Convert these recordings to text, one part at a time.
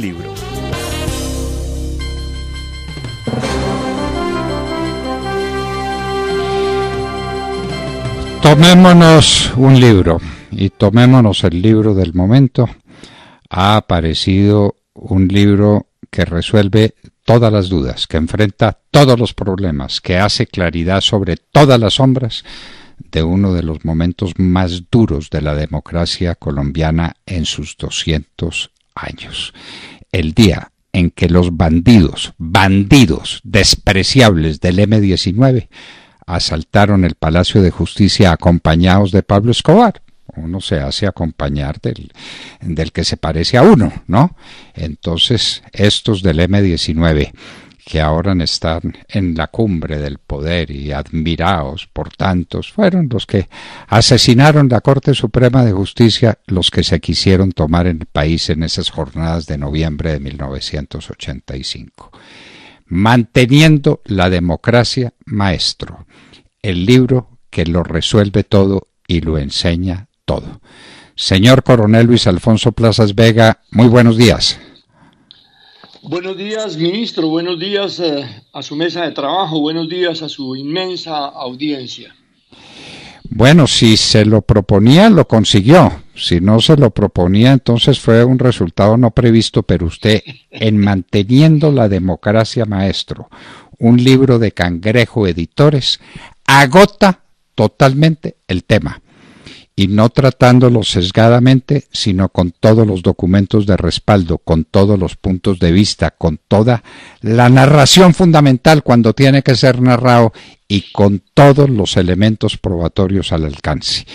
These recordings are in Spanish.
libro. Tomémonos un libro y tomémonos el libro del momento. Ha aparecido un libro que resuelve todas las dudas, que enfrenta todos los problemas, que hace claridad sobre todas las sombras de uno de los momentos más duros de la democracia colombiana en sus 200 años. El día en que los bandidos despreciables del M-19 asaltaron el Palacio de Justicia acompañados de Pablo Escobar. Uno se hace acompañar del que se parece a uno, ¿no? Entonces, estos del M-19, que ahora están en la cumbre del poder y admirados por tantos, fueron los que asesinaron la Corte Suprema de Justicia, los que se quisieron tomar el país en esas jornadas de noviembre de 1985. Manteniendo la democracia, maestro, el libro que lo resuelve todo y lo enseña todo. Señor Coronel Luis Alfonso Plazas Vega, muy buenos días. Buenos días, ministro. Buenos días a su mesa de trabajo. Buenos días a su inmensa audiencia. Bueno, si se lo proponía, lo consiguió. Si no se lo proponía, entonces fue un resultado no previsto, pero usted, en Manteniendo la Democracia, maestro, un libro de Cangrejo Editores, agota totalmente el tema, y no tratándolo sesgadamente, sino con todos los documentos de respaldo, con todos los puntos de vista, con toda la narración fundamental cuando tiene que ser narrado y con todos los elementos probatorios al alcance.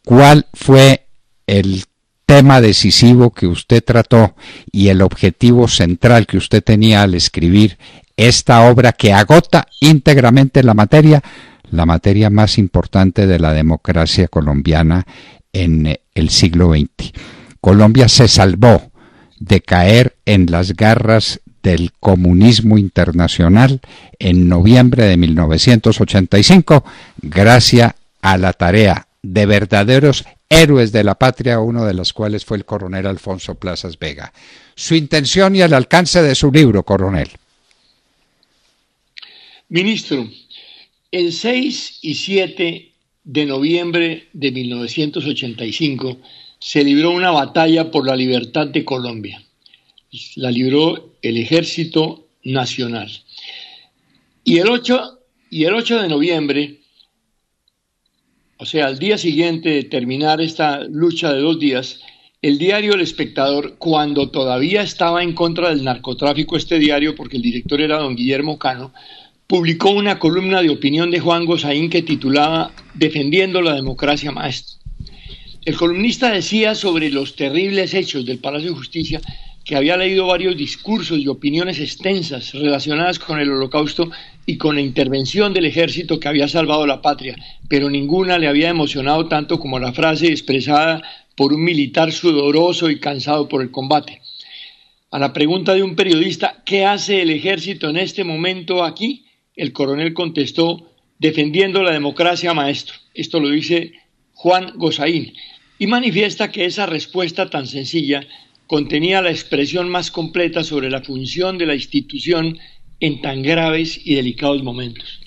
¿Cuál fue el tema decisivo que usted trató y el objetivo central que usted tenía al escribir esta obra que agota íntegramente la materia más importante de la democracia colombiana en el siglo XX? Colombia se salvó de caer en las garras del comunismo internacional en noviembre de 1985 gracias a la tarea de verdaderos héroes de la patria, uno de los cuales fue el coronel Alfonso Plazas Vega. Su intención y el alcance de su libro, coronel. Ministro, el 6 y 7 de noviembre de 1985 se libró una batalla por la libertad de Colombia. La libró el Ejército Nacional. Y el 8 de noviembre, o sea, al día siguiente de terminar esta lucha de 2 días, el diario El Espectador, cuando todavía estaba en contra del narcotráfico, este diario, porque el director era don Guillermo Cano, publicó una columna de opinión de Juan Gosaín que titulaba Defendiendo la democracia, maestro. El columnista decía sobre los terribles hechos del Palacio de Justicia que había leído varios discursos y opiniones extensas relacionadas con el Holocausto y con la intervención del ejército que había salvado la patria, pero ninguna le había emocionado tanto como la frase expresada por un militar sudoroso y cansado por el combate. A la pregunta de un periodista, ¿qué hace el ejército en este momento aquí?, el coronel contestó, defendiendo la democracia, maestro. Esto lo dice Juan Gosaín, y manifiesta que esa respuesta tan sencilla contenía la expresión más completa sobre la función de la institución en tan graves y delicados momentos.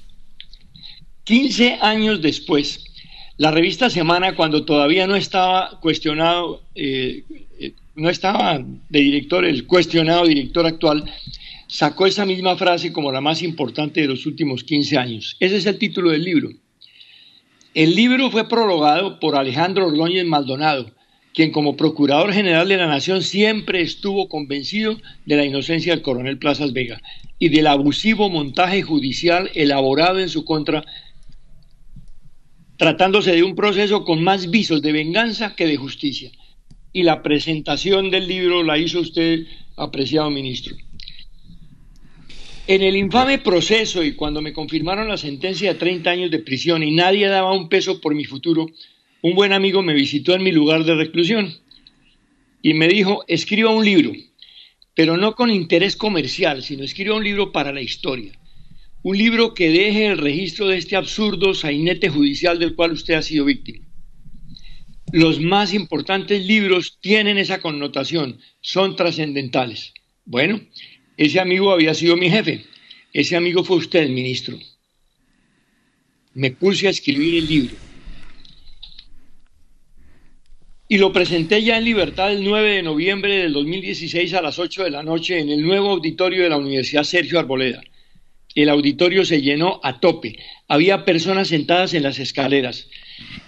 15 años después, la revista Semana, cuando todavía no estaba cuestionado, no estaba de director, el cuestionado director actual, sacó esa misma frase como la más importante de los últimos 15 años. Ese es el título del libro. El libro fue prologado por Alejandro Ordóñez Maldonado, quien como Procurador General de la Nación siempre estuvo convencido de la inocencia del coronel Plazas Vega y del abusivo montaje judicial elaborado en su contra, tratándose de un proceso con más visos de venganza que de justicia. Y la presentación del libro la hizo usted, apreciado ministro. En el infame proceso y cuando me confirmaron la sentencia de 30 años de prisión y nadie daba un peso por mi futuro, un buen amigo me visitó en mi lugar de reclusión y me dijo, escriba un libro, pero no con interés comercial, sino escriba un libro para la historia. Un libro que deje el registro de este absurdo sainete judicial del cual usted ha sido víctima. Los más importantes libros tienen esa connotación, son trascendentales. Bueno, ese amigo había sido mi jefe, ese amigo fue usted, ministro. Me puse a escribir el libro. Y lo presenté ya en Libertad el 9 de noviembre del 2016 a las 8 de la noche en el nuevo auditorio de la Universidad Sergio Arboleda. El auditorio se llenó a tope. Había personas sentadas en las escaleras.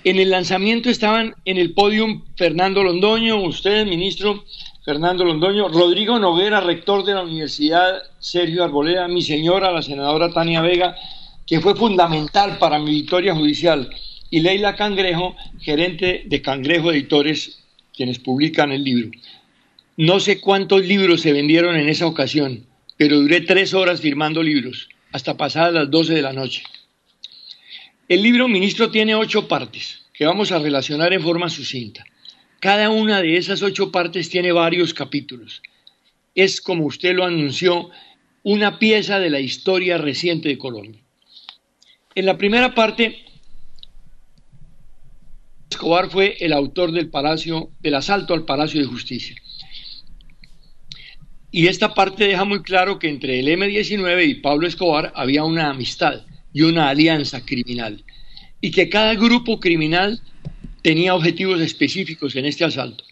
En el lanzamiento estaban en el podium Fernando Londoño, usted, ministro Fernando Londoño, Rodrigo Noguera, rector de la Universidad Sergio Arboleda, mi señora, la senadora Tania Vega, que fue fundamental para mi victoria judicial, y Leila Cangrejo, gerente de Cangrejo Editores, quienes publican el libro. No sé cuántos libros se vendieron en esa ocasión, pero duré 3 horas firmando libros, hasta pasadas las 12 de la noche. El libro, ministro, tiene 8 partes, que vamos a relacionar en forma sucinta. Cada una de esas 8 partes tiene varios capítulos. Es, como usted lo anunció, una pieza de la historia reciente de Colombia. En la primera parte, Escobar fue el autor del asalto al Palacio de Justicia. Y esta parte deja muy claro que entre el M-19 y Pablo Escobar había una amistad y una alianza criminal, y que cada grupo criminal tenía objetivos específicos en este asalto.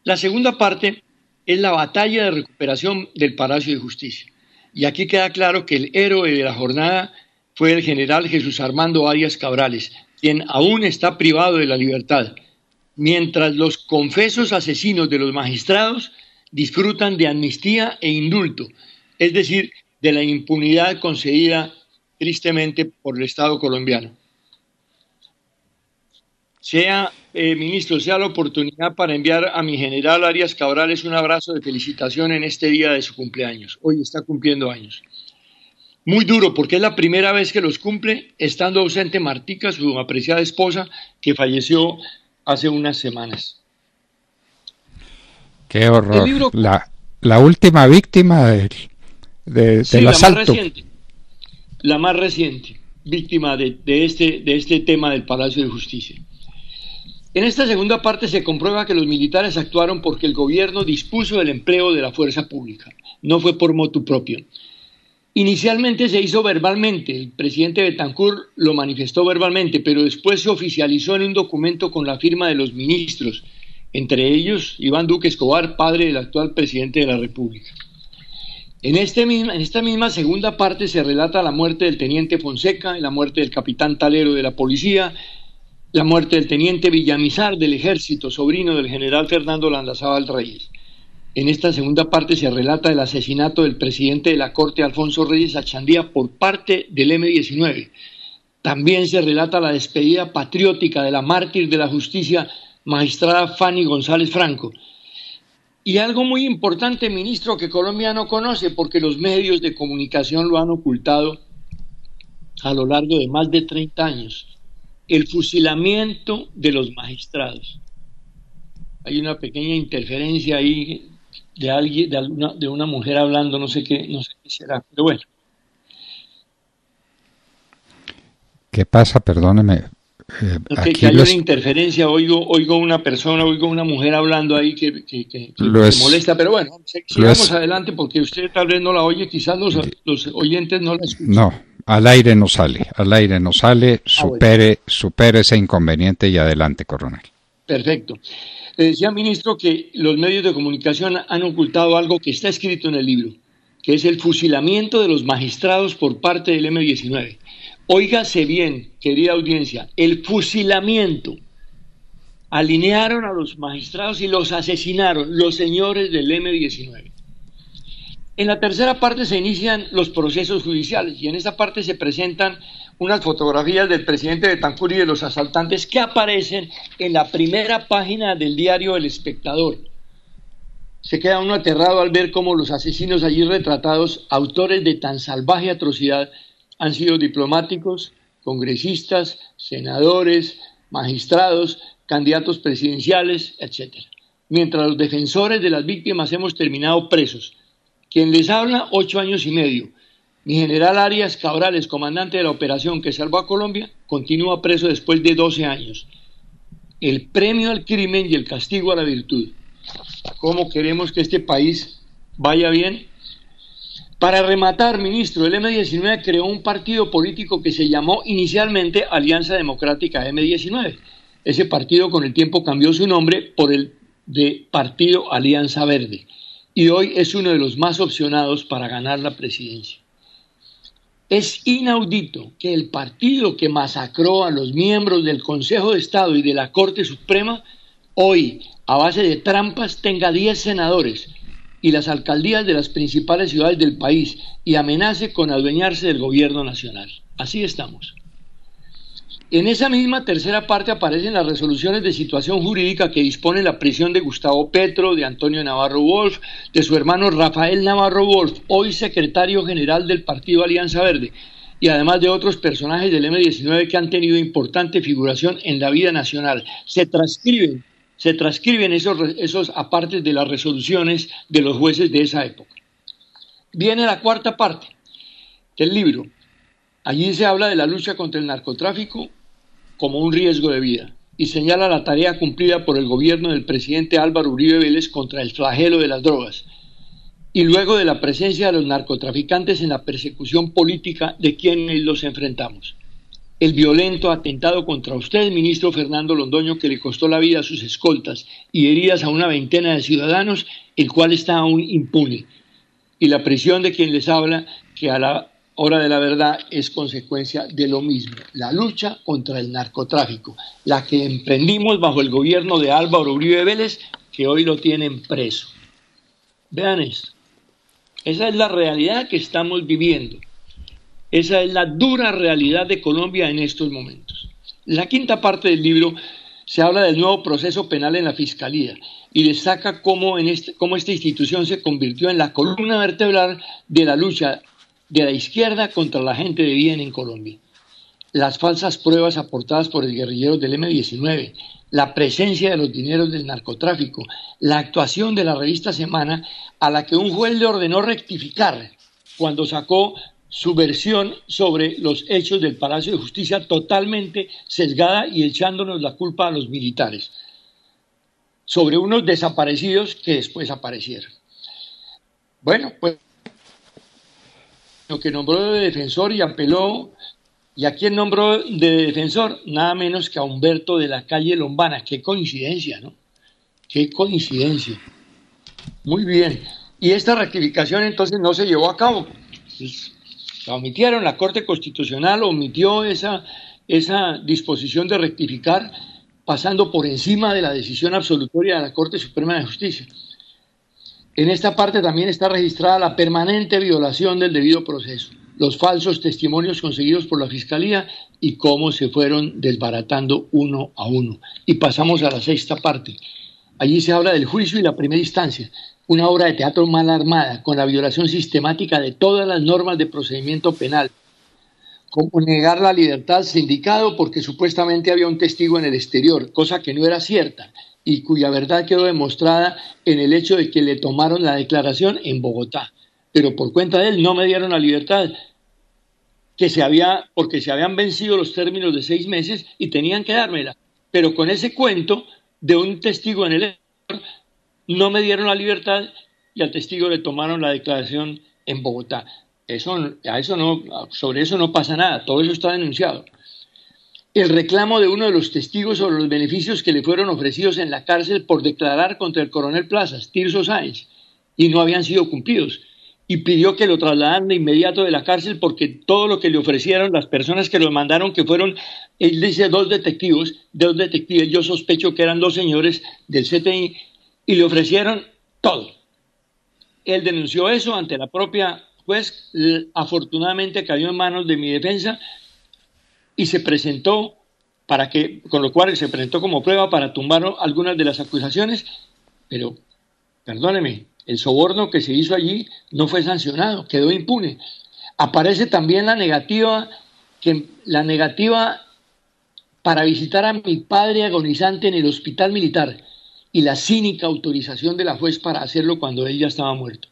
La segunda parte es la batalla de recuperación del Palacio de Justicia. Y aquí queda claro que el héroe de la jornada fue el general Jesús Armando Arias Cabrales, quien aún está privado de la libertad, mientras los confesos asesinos de los magistrados disfrutan de amnistía e indulto, es decir, de la impunidad concedida tristemente por el Estado colombiano. Ministro, sea la oportunidad para enviar a mi general Arias Cabrales un abrazo de felicitación en este día de su cumpleaños. Hoy está cumpliendo años. Muy duro, porque es la primera vez que los cumple, estando ausente Martica, su apreciada esposa, que falleció hace unas semanas. Qué horror. Libro... La última víctima del asalto. La más reciente víctima de este tema del Palacio de Justicia. En esta segunda parte se comprueba que los militares actuaron porque el gobierno dispuso del empleo de la fuerza pública, no fue por motu propio. Inicialmente se hizo verbalmente, el presidente Betancur lo manifestó verbalmente, pero después se oficializó en un documento con la firma de los ministros, entre ellos Iván Duque Escobar, padre del actual presidente de la República. En esta misma segunda parte se relata la muerte del teniente Fonseca, la muerte del capitán Talero de la policía, la muerte del teniente Villamizar del ejército, sobrino del general Fernando Landazábal Reyes. En esta segunda parte se relata el asesinato del presidente de la Corte, Alfonso Reyes Achandía, por parte del M-19. También se relata la despedida patriótica de la mártir de la justicia, magistrada Fanny González Franco. Y algo muy importante, ministro, que Colombia no conoce porque los medios de comunicación lo han ocultado a lo largo de más de 30 años. El fusilamiento de los magistrados. Hay una pequeña interferencia ahí de alguien, de una mujer hablando, no sé qué será, pero bueno. ¿Qué pasa? Perdóneme. Aquí hay una interferencia, oigo una mujer hablando ahí que molesta, pero bueno, sigamos adelante porque usted tal vez no la oye, quizás los oyentes no la escuchan. No, al aire no sale, supere ese inconveniente y adelante, coronel. Perfecto. Le decía, ministro, que los medios de comunicación han ocultado algo que está escrito en el libro, que es el fusilamiento de los magistrados por parte del M-19. Óigase bien, querida audiencia, el fusilamiento. Alinearon a los magistrados y los asesinaron los señores del M-19. En la tercera parte se inician los procesos judiciales y en esta parte se presentan unas fotografías del presidente Betancur y de los asaltantes que aparecen en la primera página del diario El Espectador. Se queda uno aterrado al ver cómo los asesinos allí retratados, autores de tan salvaje atrocidad, han sido diplomáticos, congresistas, senadores, magistrados, candidatos presidenciales, etc. Mientras los defensores de las víctimas hemos terminado presos. Quien les habla, 8 años y medio. Mi general Arias Cabrales, comandante de la operación que salvó a Colombia, continúa preso después de 12 años. el premio al crimen y el castigo a la virtud. ¿Cómo queremos que este país vaya bien? Para rematar, ministro, el M-19 creó un partido político que se llamó inicialmente Alianza Democrática M-19. Ese partido con el tiempo cambió su nombre por el de Partido Alianza Verde y hoy es uno de los más opcionados para ganar la presidencia. Es inaudito que el partido que masacró a los miembros del Consejo de Estado y de la Corte Suprema hoy, a base de trampas, tenga 10 senadores y las alcaldías de las principales ciudades del país y amenace con adueñarse del gobierno nacional. Así estamos. En esa misma tercera parte aparecen las resoluciones de situación jurídica que disponen la prisión de Gustavo Petro, de Antonio Navarro Wolf, de su hermano Rafael Navarro Wolf, hoy secretario general del Partido Alianza Verde, y además de otros personajes del M-19 que han tenido importante figuración en la vida nacional. Se transcriben esos apartes de las resoluciones de los jueces de esa época. Viene la cuarta parte del libro. Allí se habla de la lucha contra el narcotráfico como un riesgo de vida y señala la tarea cumplida por el gobierno del presidente Álvaro Uribe Vélez contra el flagelo de las drogas y luego de la presencia de los narcotraficantes en la persecución política de quienes los enfrentamos. El violento atentado contra usted, ministro Fernando Londoño, que le costó la vida a sus escoltas y heridas a una veintena de ciudadanos, el cual está aún impune. Y la prisión de quien les habla, que a la hora de la verdad es consecuencia de lo mismo, la lucha contra el narcotráfico, la que emprendimos bajo el gobierno de Álvaro Uribe Vélez, que hoy lo tienen preso. Vean esto, esa es la realidad que estamos viviendo, esa es la dura realidad de Colombia en estos momentos. En la quinta parte del libro se habla del nuevo proceso penal en la Fiscalía y destaca cómo esta institución se convirtió en la columna vertebral de la lucha de la izquierda contra la gente de bien en Colombia. Las falsas pruebas aportadas por el guerrillero del M-19, la presencia de los dineros del narcotráfico, la actuación de la revista Semana, a la que un juez le ordenó rectificar cuando sacó su versión sobre los hechos del Palacio de Justicia totalmente sesgada y echándonos la culpa a los militares, sobre unos desaparecidos que después aparecieron. Bueno, pues lo que nombró de defensor y apeló, ¿y a quién nombró de defensor? Nada menos que a Humberto de la Calle Lombana. Qué coincidencia, ¿no? Qué coincidencia. Muy bien. Y esta rectificación entonces no se llevó a cabo. Pues, la omitieron, la Corte Constitucional omitió esa disposición de rectificar, pasando por encima de la decisión absolutoria de la Corte Suprema de Justicia. En esta parte también está registrada la permanente violación del debido proceso, los falsos testimonios conseguidos por la Fiscalía y cómo se fueron desbaratando uno a uno. Y pasamos a la sexta parte. Allí se habla del juicio y la primera instancia, una obra de teatro mal armada, con la violación sistemática de todas las normas de procedimiento penal, como negar la libertad al sindicado porque supuestamente había un testigo en el exterior, cosa que no era cierta, y cuya verdad quedó demostrada en el hecho de que le tomaron la declaración en Bogotá, pero por cuenta de él no me dieron la libertad, porque se habían vencido los términos de 6 meses y tenían que dármela, pero con ese cuento de un testigo en el exterior no me dieron la libertad y al testigo le tomaron la declaración en Bogotá. Sobre eso no pasa nada, todo eso está denunciado. El reclamo de uno de los testigos sobre los beneficios que le fueron ofrecidos en la cárcel por declarar contra el coronel Plazas, Tirso Sáenz, y no habían sido cumplidos. Y pidió que lo trasladaran de inmediato de la cárcel porque todo lo que le ofrecieron, las personas que lo mandaron, que fueron, él dice, dos detectives, yo sospecho que eran 2 señores del CTI, y le ofrecieron todo. Él denunció eso ante la propia juez, afortunadamente cayó en manos de mi defensa, y se presentó con lo cual se presentó como prueba para tumbar algunas de las acusaciones, pero, perdóneme, el soborno que se hizo allí no fue sancionado, quedó impune. Aparece también la negativa para visitar a mi padre agonizante en el hospital militar y la cínica autorización de la juez para hacerlo cuando él ya estaba muerto.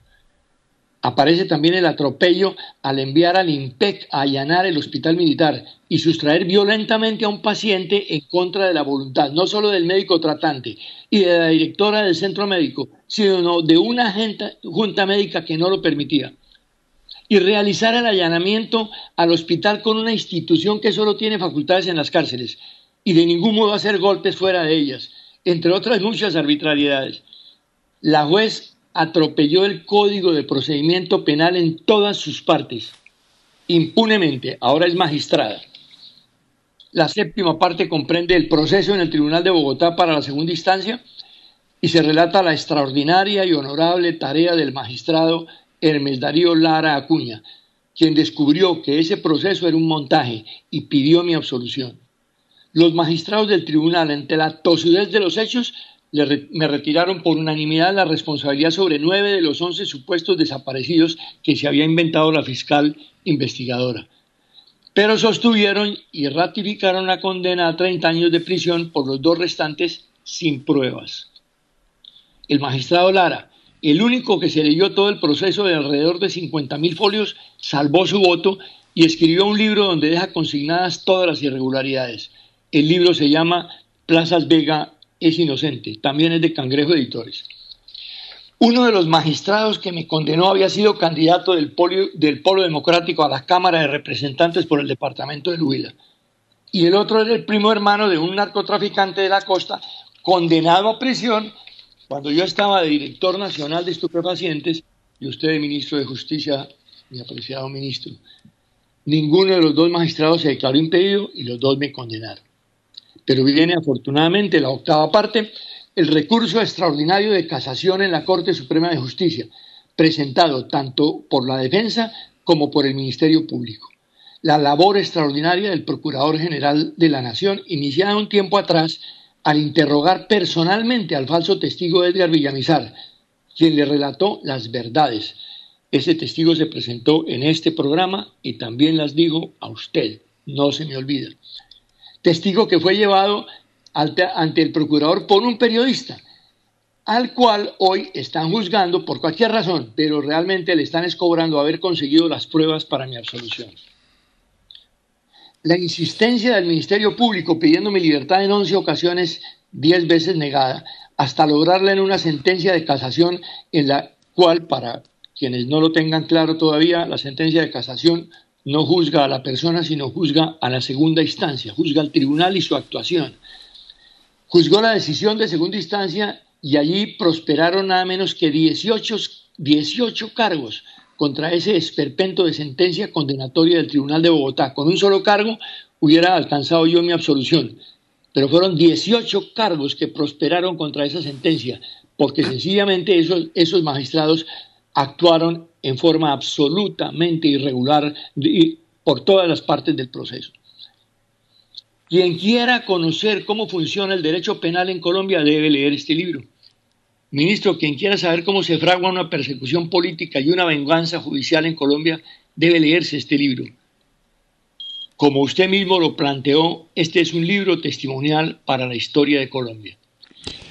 Aparece también el atropello al enviar al INPEC a allanar el hospital militar y sustraer violentamente a un paciente en contra de la voluntad, no solo del médico tratante y de la directora del centro médico, sino de una junta médica que no lo permitía. Y realizar el allanamiento al hospital con una institución que solo tiene facultades en las cárceles y de ningún modo hacer golpes fuera de ellas, entre otras muchas arbitrariedades. La juez atropelló el Código de Procedimiento Penal en todas sus partes, impunemente. Ahora es magistrada. La séptima parte comprende el proceso en el Tribunal de Bogotá para la segunda instancia y se relata la extraordinaria y honorable tarea del magistrado Hermes Darío Lara Acuña, quien descubrió que ese proceso era un montaje y pidió mi absolución. Los magistrados del tribunal, ante la tosudez de los hechos, me retiraron por unanimidad la responsabilidad sobre 9 de los 11 supuestos desaparecidos que se había inventado la fiscal investigadora. Pero sostuvieron y ratificaron la condena a 30 años de prisión por los 2 restantes sin pruebas. El magistrado Lara, el único que se leyó todo el proceso de alrededor de 50.000 folios, salvó su voto y escribió un libro donde deja consignadas todas las irregularidades. El libro se llama Plazas Vega es inocente, también es de Cangrejo Editores. Uno de los magistrados que me condenó había sido candidato del Polo Democrático a la Cámara de Representantes por el departamento del Huila. Y el otro era el primo hermano de un narcotraficante de la costa, condenado a prisión cuando yo estaba de director nacional de estupefacientes y usted de ministro de Justicia, mi apreciado ministro. Ninguno de los 2 magistrados se declaró impedido y los 2 me condenaron. Pero viene afortunadamente la octava parte, el recurso extraordinario de casación en la Corte Suprema de Justicia, presentado tanto por la defensa como por el Ministerio Público. La labor extraordinaria del Procurador General de la Nación, iniciada un tiempo atrás al interrogar personalmente al falso testigo Edgar Villamizar, quien le relató las verdades. Ese testigo se presentó en este programa y también las digo a usted, no se me olvida. Testigo que fue llevado ante el procurador por un periodista, al cual hoy están juzgando por cualquier razón, pero realmente le están cobrando haber conseguido las pruebas para mi absolución. La insistencia del Ministerio Público pidiendo mi libertad en 11 ocasiones, 10 veces negada, hasta lograrla en una sentencia de casación en la cual, para quienes no lo tengan claro todavía, la sentencia de casación no juzga a la persona, sino juzga a la segunda instancia, juzga al tribunal y su actuación. Juzgó la decisión de segunda instancia y allí prosperaron nada menos que 18 cargos contra ese esperpento de sentencia condenatoria del Tribunal de Bogotá. Con un solo cargo hubiera alcanzado yo mi absolución, pero fueron 18 cargos que prosperaron contra esa sentencia, porque sencillamente esos magistrados actuaron en forma absolutamente irregular por todas las partes del proceso. Quien quiera conocer cómo funciona el derecho penal en Colombia debe leer este libro. Ministro, quien quiera saber cómo se fragua una persecución política y una venganza judicial en Colombia debe leerse este libro. Como usted mismo lo planteó, este es un libro testimonial para la historia de Colombia.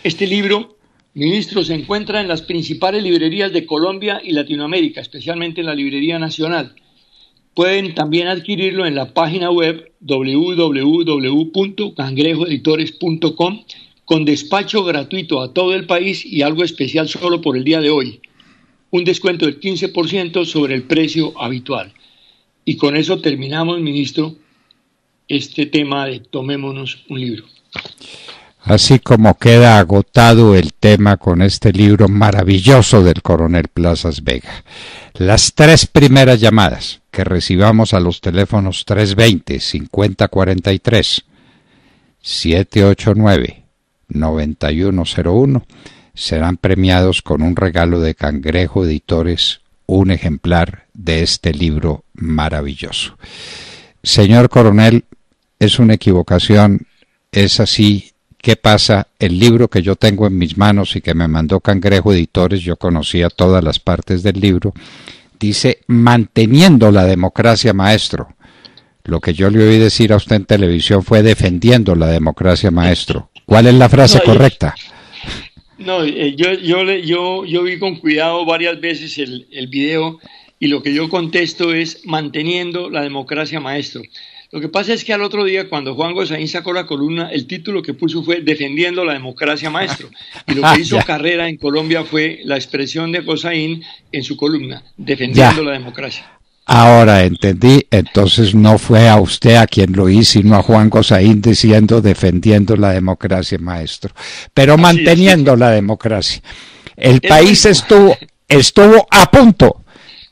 Este libro, ministro, se encuentra en las principales librerías de Colombia y Latinoamérica, especialmente en la Librería Nacional. Pueden también adquirirlo en la página web www.cangrejoeditores.com con despacho gratuito a todo el país y algo especial solo por el día de hoy. Un descuento del 15% sobre el precio habitual. Y con eso terminamos, ministro, este tema de tomémonos un libro. Así como queda agotado el tema con este libro maravilloso del coronel Plazas Vega. Las 3 primeras llamadas que recibamos a los teléfonos 320-5043, 789-9101 serán premiados con un regalo de Cangrejo Editores, un ejemplar de este libro maravilloso. Señor coronel, es una equivocación, es así. ¿Qué pasa? El libro que yo tengo en mis manos y que me mandó Cangrejo Editores, yo conocía todas las partes del libro, dice manteniendo la democracia, maestro. Lo que yo le oí decir a usted en televisión fue defendiendo la democracia, maestro. ¿Cuál es la frase correcta? No, yo vi con cuidado varias veces el video y lo que yo contesto es manteniendo la democracia, maestro. Lo que pasa es que al otro día, cuando Juan Gosaín sacó la columna, el título que puso fue Defendiendo la democracia, maestro. Y lo que hizo carrera en Colombia fue la expresión de Gosaín en su columna, Defendiendo la democracia. Ahora entendí, entonces no fue a usted a quien lo hizo, sino a Juan Gosaín diciendo defendiendo la democracia, maestro, pero así manteniendo la democracia. El país estuvo a punto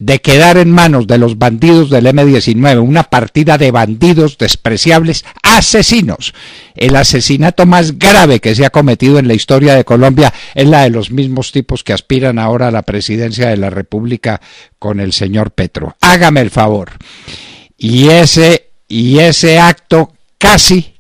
de quedar en manos de los bandidos del M-19, una partida de bandidos despreciables, asesinos. El asesinato más grave que se ha cometido en la historia de Colombia es la de los mismos tipos que aspiran ahora a la presidencia de la República con el señor Petro. Hágame el favor. Y ese acto casi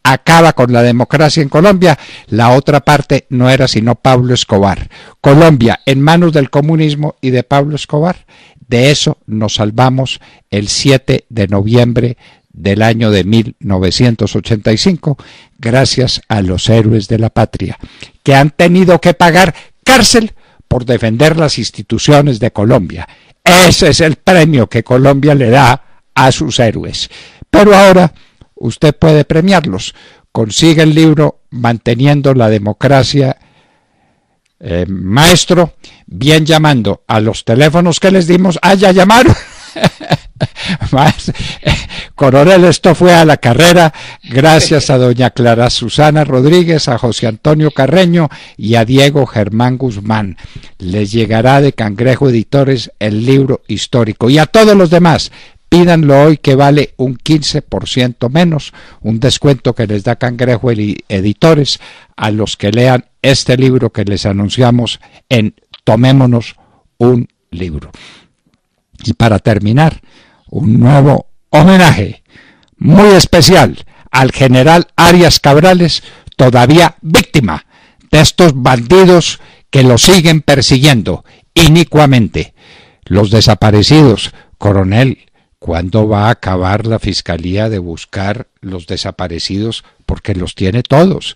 acaba con la democracia en Colombia. La otra parte no era sino Pablo Escobar. Colombia en manos del comunismo y de Pablo Escobar. De eso nos salvamos el 7 de noviembre del año de 1985, gracias a los héroes de la patria, que han tenido que pagar cárcel por defender las instituciones de Colombia. Ese es el premio que Colombia le da a sus héroes. Pero ahora usted puede premiarlos. Consigue el libro Manteniendo la democracia, maestro, bien llamando a los teléfonos que les dimos. Ya llamaron. Coronel, esto fue a la carrera, gracias a doña Clara Susana Rodríguez, a José Antonio Carreño y a Diego Germán Guzmán. Les llegará de Cangrejo Editores el libro histórico. Y a todos los demás, pídanlo hoy, que vale un 15% menos, un descuento que les da Cangrejo Editores a los que lean este libro que les anunciamos en Tomémonos un libro. Y para terminar, un nuevo homenaje muy especial al general Arias Cabrales, todavía víctima de estos bandidos que lo siguen persiguiendo inicuamente. Los desaparecidos. Coronel, ¿cuándo va a acabar la Fiscalía de buscar los desaparecidos? Porque los tiene todos.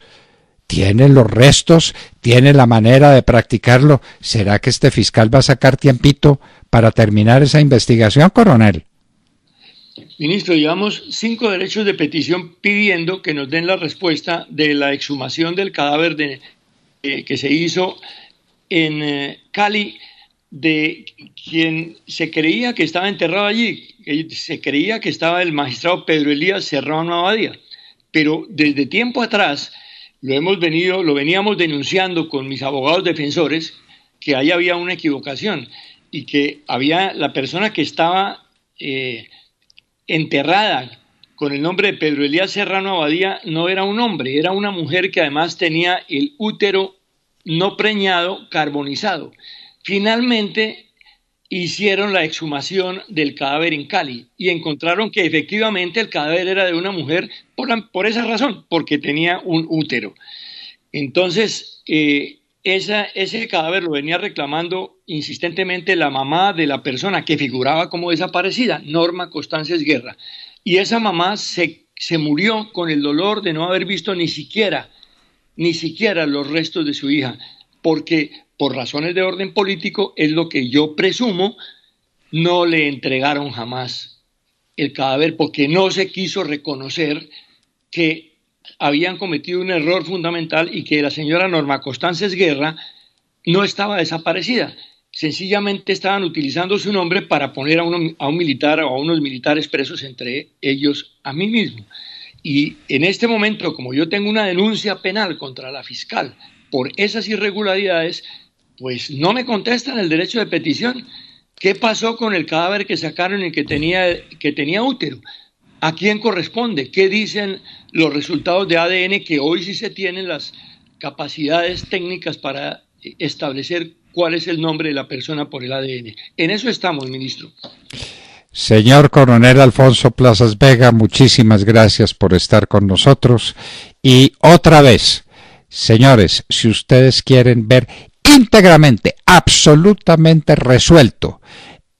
Tiene los restos, tiene la manera de practicarlo. ¿Será que este fiscal va a sacar tiempito para terminar esa investigación, coronel? Ministro, llevamos 5 derechos de petición pidiendo que nos den la respuesta de la exhumación del cadáver que se hizo en Cali, de quien se creía que estaba enterrado allí. Se creía que estaba el magistrado Pedro Elías Serrano Abadía, pero desde tiempo atrás lo veníamos denunciando con mis abogados defensores, que ahí había una equivocación y que había la persona que estaba enterrada con el nombre de Pedro Elías Serrano Abadía no era un hombre, era una mujer que además tenía el útero no preñado carbonizado. Finalmente hicieron la exhumación del cadáver en Cali y encontraron que efectivamente el cadáver era de una mujer por esa razón, porque tenía un útero. Entonces, ese cadáver lo venía reclamando insistentemente la mamá de la persona que figuraba como desaparecida, Norma Constanza Esguerra. Y esa mamá se murió con el dolor de no haber visto ni siquiera los restos de su hija, porque por razones de orden político, es lo que yo presumo, no le entregaron jamás el cadáver porque no se quiso reconocer que habían cometido un error fundamental y que la señora Norma Constanza Esguerra no estaba desaparecida. Sencillamente estaban utilizando su nombre para poner a un militar o a unos militares presos, entre ellos a mí mismo. Y en este momento, como yo tengo una denuncia penal contra la fiscal por esas irregularidades, pues no me contestan el derecho de petición. ¿Qué pasó con el cadáver que sacaron y que tenía útero? ¿A quién corresponde? ¿Qué dicen los resultados de ADN? Que hoy sí se tienen las capacidades técnicas para establecer cuál es el nombre de la persona por el ADN. En eso estamos, ministro. Señor Coronel Alfonso Plazas Vega, muchísimas gracias por estar con nosotros. Y otra vez, señores, si ustedes quieren ver íntegramente, absolutamente resuelto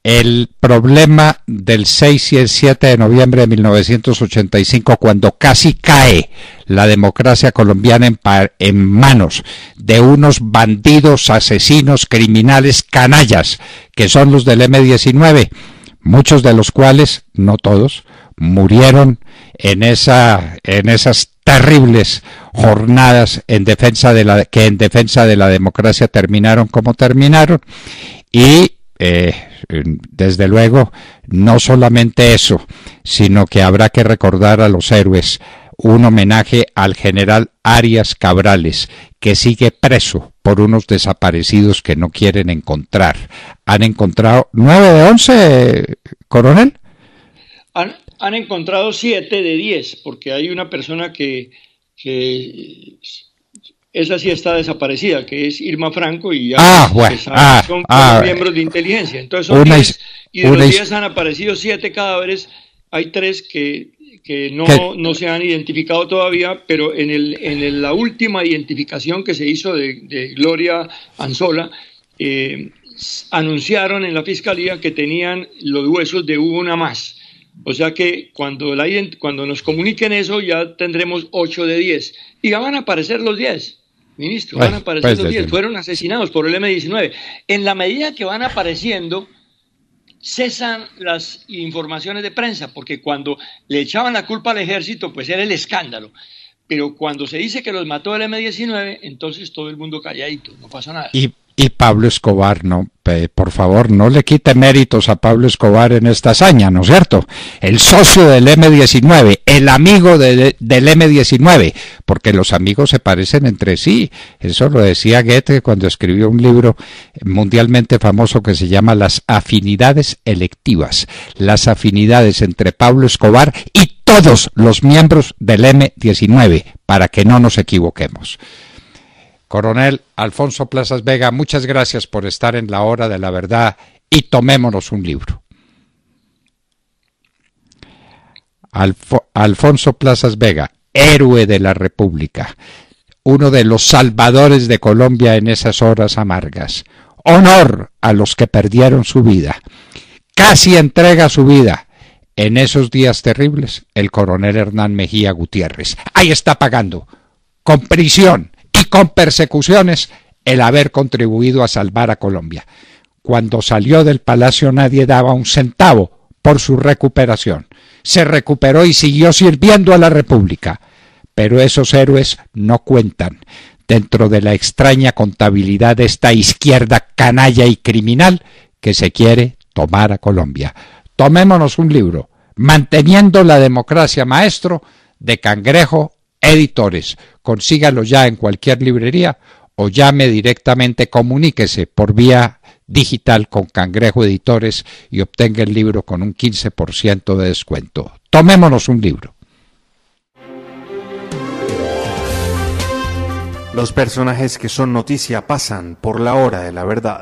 el problema del 6 y el 7 de noviembre de 1985, cuando casi cae la democracia colombiana en manos de unos bandidos, asesinos, criminales, canallas, que son los del M-19, muchos de los cuales, no todos, murieron en esas terribles jornadas en defensa de la democracia terminaron como terminaron. Y desde luego, no solamente eso, sino que habrá que recordar a los héroes, un homenaje al general Arias Cabrales, que sigue preso por unos desaparecidos que no quieren encontrar. ¿Han encontrado 9 de 11, coronel? Han encontrado 7 de 10, porque hay una persona que esa sí está desaparecida, que es Irma Franco, y ya son miembros de inteligencia. Entonces son 10, y de los 10 han aparecido 7 cadáveres. Hay 3 que no se han identificado todavía, pero en la última identificación que se hizo de Gloria Anzola, anunciaron en la fiscalía que tenían los huesos de una más. O sea que cuando nos comuniquen eso, ya tendremos 8 de 10. Y ya van a aparecer los 10, ministro, van a aparecer los 10. Fueron asesinados por el M-19. En la medida que van apareciendo, cesan las informaciones de prensa, porque cuando le echaban la culpa al ejército, pues era el escándalo. Pero cuando se dice que los mató el M-19, entonces todo el mundo calladito, no pasa nada. Y Pablo Escobar, no, por favor, no le quite méritos a Pablo Escobar en esta hazaña, ¿no es cierto? El socio del M-19, el amigo del M-19, porque los amigos se parecen entre sí. Eso lo decía Goethe cuando escribió un libro mundialmente famoso que se llama Las afinidades electivas, las afinidades entre Pablo Escobar y todos los miembros del M-19, para que no nos equivoquemos. Coronel Alfonso Plazas Vega, muchas gracias por estar en la hora de la verdad y tomémonos un libro. Alfonso Plazas Vega, héroe de la República, uno de los salvadores de Colombia en esas horas amargas. Honor a los que perdieron su vida. Casi entrega su vida en esos días terribles el coronel Hernán Mejía Gutiérrez. Ahí está pagando, con prisión y con persecuciones, el haber contribuido a salvar a Colombia. Cuando salió del palacio nadie daba un centavo por su recuperación. Se recuperó y siguió sirviendo a la República. Pero esos héroes no cuentan dentro de la extraña contabilidad de esta izquierda canalla y criminal que se quiere tomar a Colombia. Tomémonos un libro, Manteniendo la Democracia, maestro, de Cangrejo Editores. Consígalo ya en cualquier librería o llame directamente, comuníquese por vía digital con Cangrejo Editores y obtenga el libro con un 15% de descuento. Tomémonos un libro. Los personajes que son noticia pasan por la hora de la verdad.